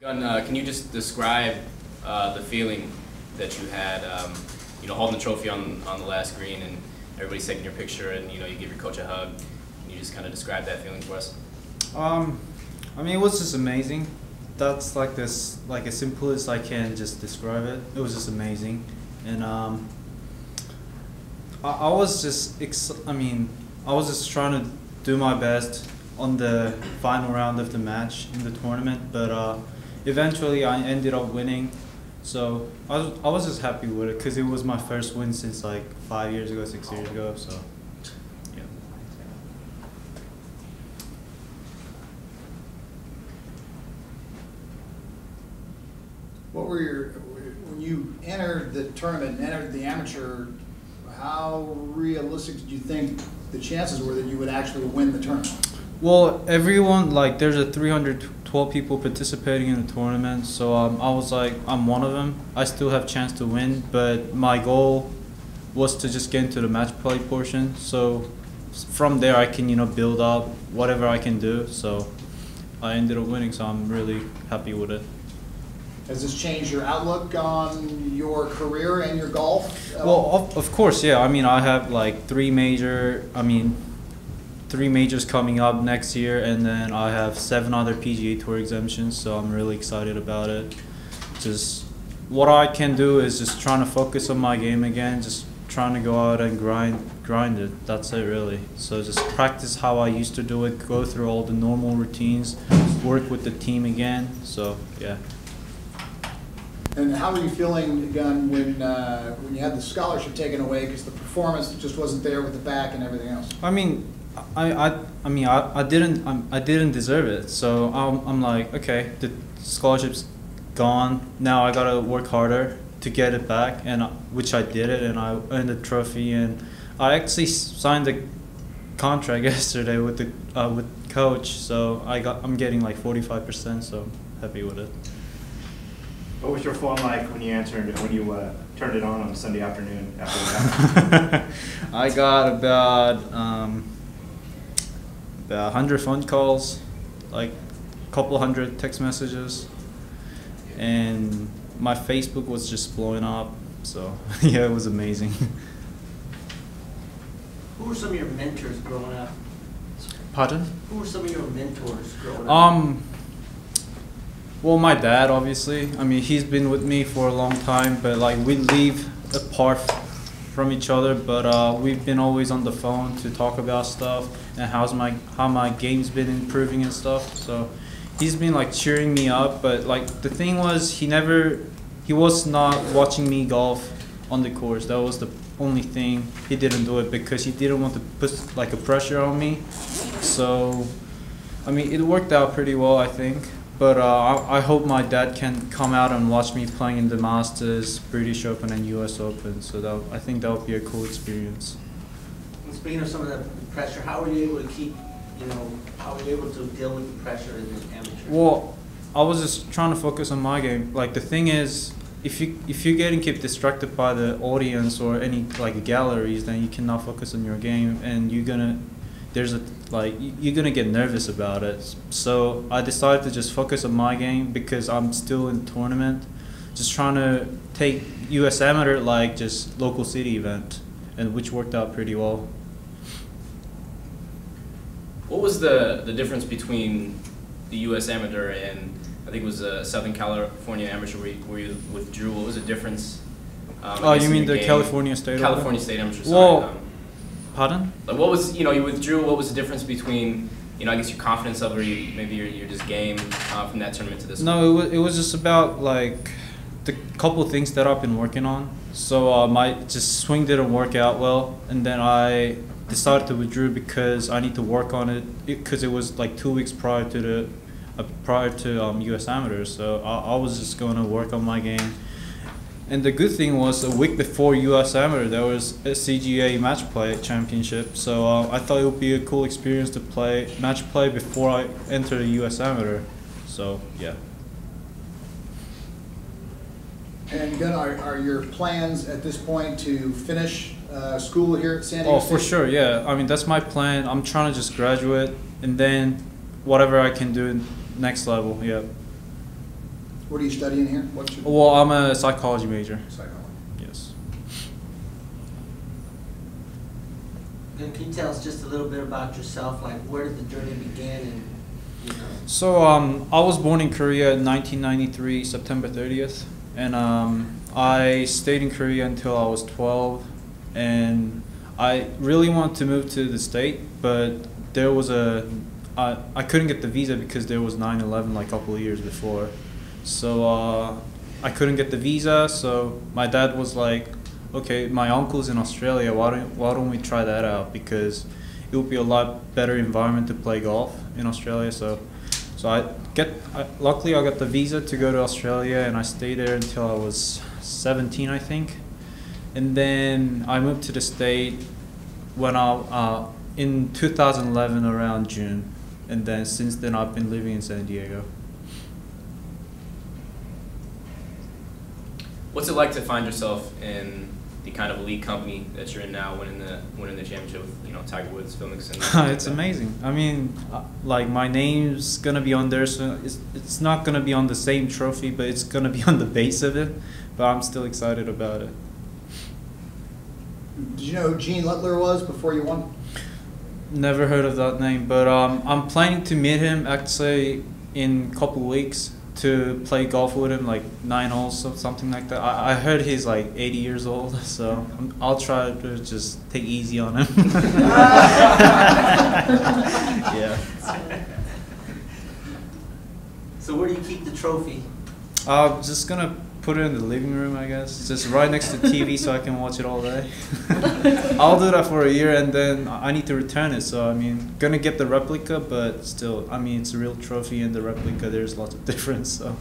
Can you just describe the feeling that you had, holding the trophy on the last green and everybody's taking your picture and, you give your coach a hug? Can you just kind of describe that feeling for us? I mean, it was just amazing. That's as simple as I can just describe it. It was just amazing. And I was just trying to do my best on the final round of the match in the tournament, but eventually I ended up winning. So I was just happy with it because it was my first win since like 5 years ago, 6 years ago. So yeah. What were when you entered the tournament and entered the amateur, how realistic did you think the chances were that you would actually win the tournament? Well, everyone, there's a 312 people participating in the tournament, so I was like, I'm one of them. I still have a chance to win, but my goal was to just get into the match play portion. So from there, I can, build up whatever I can do. So I ended up winning, so I'm really happy with it. Has this changed your outlook on your career and your golf? Well, of course, yeah. I mean, I have three majors coming up next year, and then I have 7 other PGA Tour exemptions, so I'm really excited about it. Just what I can do is just trying to focus on my game again, just trying to go out and grind it. That's it, really. So just practice how I used to do it, go through all the normal routines, work with the team again. So yeah. And how were you feeling, Gunn, when you had the scholarship taken away because the performance just wasn't there with the back and everything else? I mean, I didn't deserve it. So I'm like, okay, the scholarship's gone. Now I gotta work harder to get it back, and which I did it, and I earned the trophy. And I actually signed the contract yesterday with coach. So I'm getting 45%. So I'm happy with it. What was your phone like when you turned it on Sunday afternoon after that? I got about 100 phone calls, a couple hundred text messages, and my Facebook was just blowing up. So yeah, it was amazing. Who were some of your mentors growing up? Pardon? Who were some of your mentors growing up? Well, my dad, obviously. I mean, he's been with me for a long time, but we live apart from each other, but we've been always on the phone to talk about stuff and how my game's been improving and stuff. So he's been cheering me up, but the thing was he was not watching me golf on the course. That was the only thing. He didn't do it because he didn't want to put a pressure on me. So I mean, it worked out pretty well, I think. But I hope my dad can come out and watch me playing in the Masters, British Open, and U.S. Open. So I think that would be a cool experience. And speaking of some of the pressure, how were you able to keep, how were you able to deal with the pressure in the amateur? Well, I was just trying to focus on my game. The thing is, if you're getting kept distracted by the audience or any galleries, then you cannot focus on your game, and you're gonna get nervous about it. So I decided to just focus on my game because I'm still in tournament, just trying to take U.S. Amateur just local city event, and which worked out pretty well. What was the difference between the U.S. Amateur and I think it was Southern California Amateur where you withdrew? What was the difference? Oh, you mean the game? California State? California State Amateur. Sorry. Well, pardon? What was you withdrew? What was the difference between I guess your confidence level, maybe your just game from that tournament to this? No, one? it was just about the couple of things that I've been working on. So my just swing didn't work out well, and then I decided to withdraw because I need to work on it because it was 2 weeks prior to U.S. Amateur. So I was just going to work on my game. And the good thing was a week before U.S. Amateur, there was a CGA match play championship. So I thought it would be a cool experience to play match play before I enter the U.S. Amateur. So yeah. And Gunn, are your plans at this point to finish school here at San Diego Oh, State? for sure, yeah. I mean, that's my plan. I'm trying to just graduate and then whatever I can do next level, yeah. What are you studying here? What's your Well, I'm a psychology major. psychology? Yes. And can you tell us just a little bit about yourself? Like, where did the journey begin, and you know? So I was born in Korea in 1993, September 30th, and I stayed in Korea until I was 12, and I really wanted to move to the state, but there was I couldn't get the visa because there was 9/11 like a couple of years before, so I couldn't get the visa. So my dad was like, okay, my uncle's in Australia, why don't we try that out, because it would be a lot better environment to play golf in Australia. So luckily I got the visa to go to Australia, and I stayed there until I was 17, I think. And then I moved to the state when in 2011 around June, and then since then I've been living in San Diego. What's it like to find yourself in the kind of elite company that you're in now, winning the championship with, you know, Tiger Woods, Phil Mickelson? It's amazing. I mean, like, my name's gonna be on there, so it's not gonna be on the same trophy, but it's gonna be on the base of it. But I'm still excited about it. Did you know who Gene Littler was before you won? Never heard of that name, but I'm planning to meet him actually in a couple weeks to play golf with him, like 9 holes or something like that. I heard he's like 80 years old, so I'll try to just take easy on him. Yeah. So where do you keep the trophy? I'm just gonna put it in the living room, I guess. Just right next to the TV so I can watch it all day. I'll do that for a year, and then I need to return it. So I mean, gonna get the replica, but still, I mean, it's a real trophy and the replica. There's lots of difference. So